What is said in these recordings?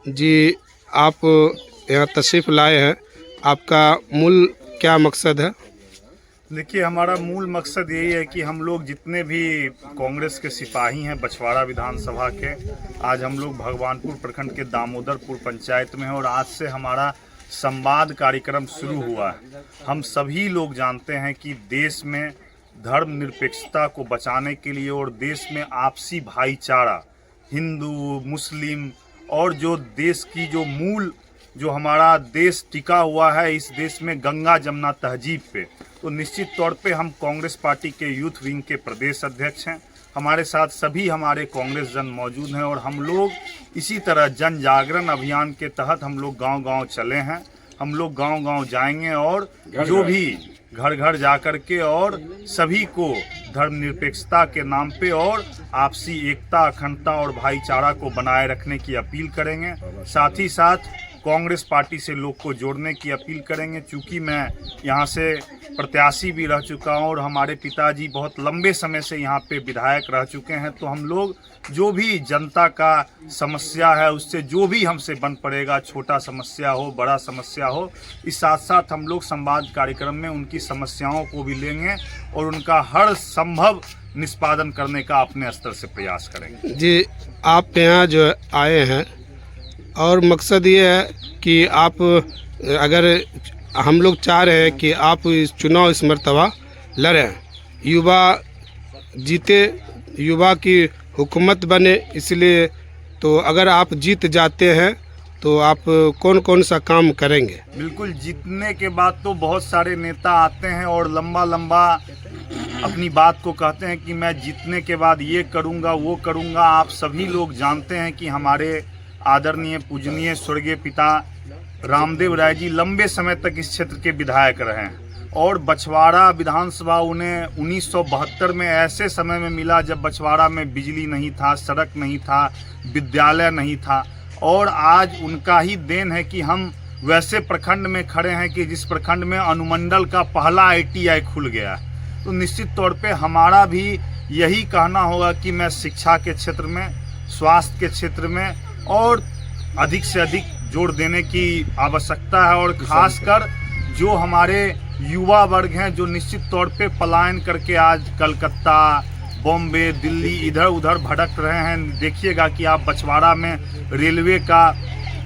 जी, आप यहाँ तशरीफ़ लाए हैं, आपका मूल क्या मकसद है? देखिए, हमारा मूल मकसद यही है कि हम लोग जितने भी कांग्रेस के सिपाही हैं बछवाड़ा विधानसभा के, आज हम लोग भगवानपुर प्रखंड के दामोदरपुर पंचायत में हैं और आज से हमारा संवाद कार्यक्रम शुरू हुआ है। हम सभी लोग जानते हैं कि देश में धर्मनिरपेक्षता को बचाने के लिए और देश में आपसी भाईचारा, हिंदू मुस्लिम और जो देश की जो हमारा देश टिका हुआ है, इस देश में गंगा जमुना तहजीब पे, तो निश्चित तौर पे हम कांग्रेस पार्टी के यूथ विंग के प्रदेश अध्यक्ष हैं। हमारे साथ सभी हमारे कांग्रेस जन मौजूद हैं और हम लोग इसी तरह जन जागरण अभियान के तहत हम लोग गांव-गांव चले हैं। हम लोग गांव-गांव जाएंगे और जो भी घर घर जा कर के और सभी को धर्मनिरपेक्षता के नाम पे और आपसी एकता, अखंडता और भाईचारा को बनाए रखने की अपील करेंगे। साथ ही साथ कांग्रेस पार्टी से लोग को जोड़ने की अपील करेंगे। चूँकि मैं यहाँ से प्रत्याशी भी रह चुका हूँ और हमारे पिताजी बहुत लंबे समय से यहाँ पे विधायक रह चुके हैं, तो हम लोग जो भी जनता का समस्या है उससे जो भी हमसे बन पड़ेगा, छोटा समस्या हो बड़ा समस्या हो, इस साथ साथ हम लोग संवाद कार्यक्रम में उनकी समस्याओं को भी लेंगे और उनका हर संभव निष्पादन करने का अपने स्तर से प्रयास करेंगे। जी, आप यहाँ जो आए हैं और मकसद ये है कि आप, अगर हम लोग चाह रहे हैं कि आप इस चुनाव इस मर्तबा लड़ें, युवा जीते, युवा की हुकूमत बने, इसलिए तो अगर आप जीत जाते हैं तो आप कौन कौन सा काम करेंगे? बिल्कुल, जीतने के बाद तो बहुत सारे नेता आते हैं और लंबा लंबा अपनी बात को कहते हैं कि मैं जीतने के बाद ये करूँगा वो करूँगा। आप सभी लोग जानते हैं कि हमारे आदरणीय पूजनीय स्वर्गीय पिता रामदेव राय जी लंबे समय तक इस क्षेत्र के विधायक रहे हैं और बछवाड़ा विधानसभा उन्हें 1972 में ऐसे समय में मिला जब बछवाड़ा में बिजली नहीं था, सड़क नहीं था, विद्यालय नहीं था, और आज उनका ही देन है कि हम वैसे प्रखंड में खड़े हैं कि जिस प्रखंड में अनुमंडल का पहला ITI खुल गया। तो निश्चित तौर पे हमारा भी यही कहना होगा कि मैं शिक्षा के क्षेत्र में, स्वास्थ्य के क्षेत्र में और अधिक से अधिक जोर देने की आवश्यकता है और खासकर जो हमारे युवा वर्ग हैं जो निश्चित तौर पे पलायन करके आज कलकत्ता, बॉम्बे, दिल्ली इधर उधर भटक रहे हैं। देखिएगा कि आप बछवाड़ा में रेलवे का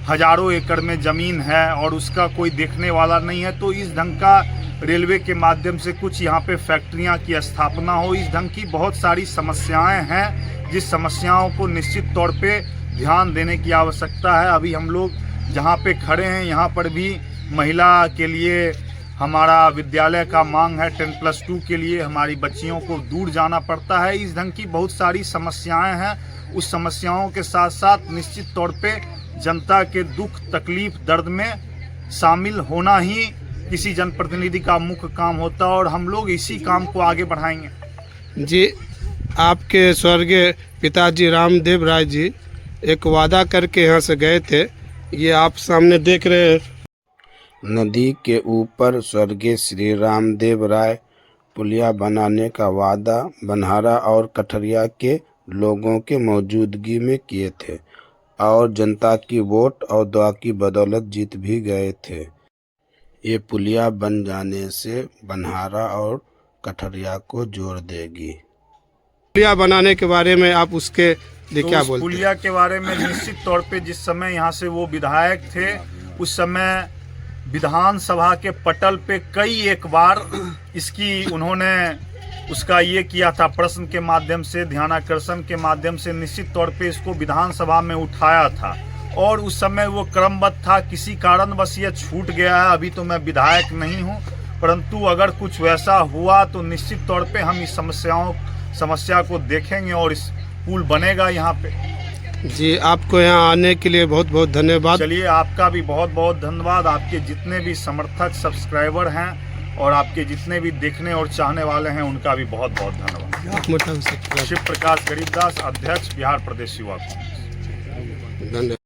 हजारों एकड़ में ज़मीन है और उसका कोई देखने वाला नहीं है, तो इस ढंग का रेलवे के माध्यम से कुछ यहाँ पे फैक्ट्रियाँ की स्थापना हो। इस ढंग की बहुत सारी समस्याएं हैं जिस समस्याओं को निश्चित तौर पे ध्यान देने की आवश्यकता है। अभी हम लोग जहाँ पे खड़े हैं यहाँ पर भी महिला के लिए हमारा विद्यालय का मांग है, 10+2 के लिए हमारी बच्चियों को दूर जाना पड़ता है। इस ढंग की बहुत सारी समस्याएं हैं। उस समस्याओं के साथ साथ निश्चित तौर पे जनता के दुख तकलीफ दर्द में शामिल होना ही किसी जनप्रतिनिधि का मुख्य काम होता है और हम लोग इसी काम को आगे बढ़ाएंगे। जी, आपके स्वर्गीय पिताजी रामदेव राय जी एक वादा करके यहाँ से गए थे, ये आप सामने देख रहे हैं। नदी के ऊपर स्वर्गीय श्री रामदेव राय पुलिया बनाने का वादा बनहारा और कठरिया के लोगों के मौजूदगी में किए थे और जनता की वोट और दुआ की बदौलत जीत भी गए थे। ये पुलिया बन जाने से बनहारा और कठरिया को जोड़ देगी। पुलिया बनाने के बारे में आप उसके लिए क्या बोलते हैं? पुलिया के बारे में निश्चित तौर पे जिस समय यहाँ से वो विधायक थे उस समय विधानसभा के पटल पे कई एक बार इसकी उन्होंने उसका ये किया था, प्रश्न के माध्यम से, ध्यानाकर्षण के माध्यम से निश्चित तौर पे इसको विधानसभा में उठाया था और उस समय वो क्रमबद्ध था। किसी कारणवश ये छूट गया है। अभी तो मैं विधायक नहीं हूँ, परंतु अगर कुछ वैसा हुआ तो निश्चित तौर पे हम इस समस्या को देखेंगे और इस पुल बनेगा यहाँ पे। जी, आपको यहाँ आने के लिए बहुत बहुत धन्यवाद। चलिए, आपका भी बहुत बहुत धन्यवाद। आपके जितने भी समर्थक सब्सक्राइबर हैं और आपके जितने भी देखने और चाहने वाले हैं उनका भी बहुत बहुत धन्यवाद। शिव प्रकाश गरीबदास, अध्यक्ष बिहार प्रदेश युवा कांग्रेस। धन्यवाद।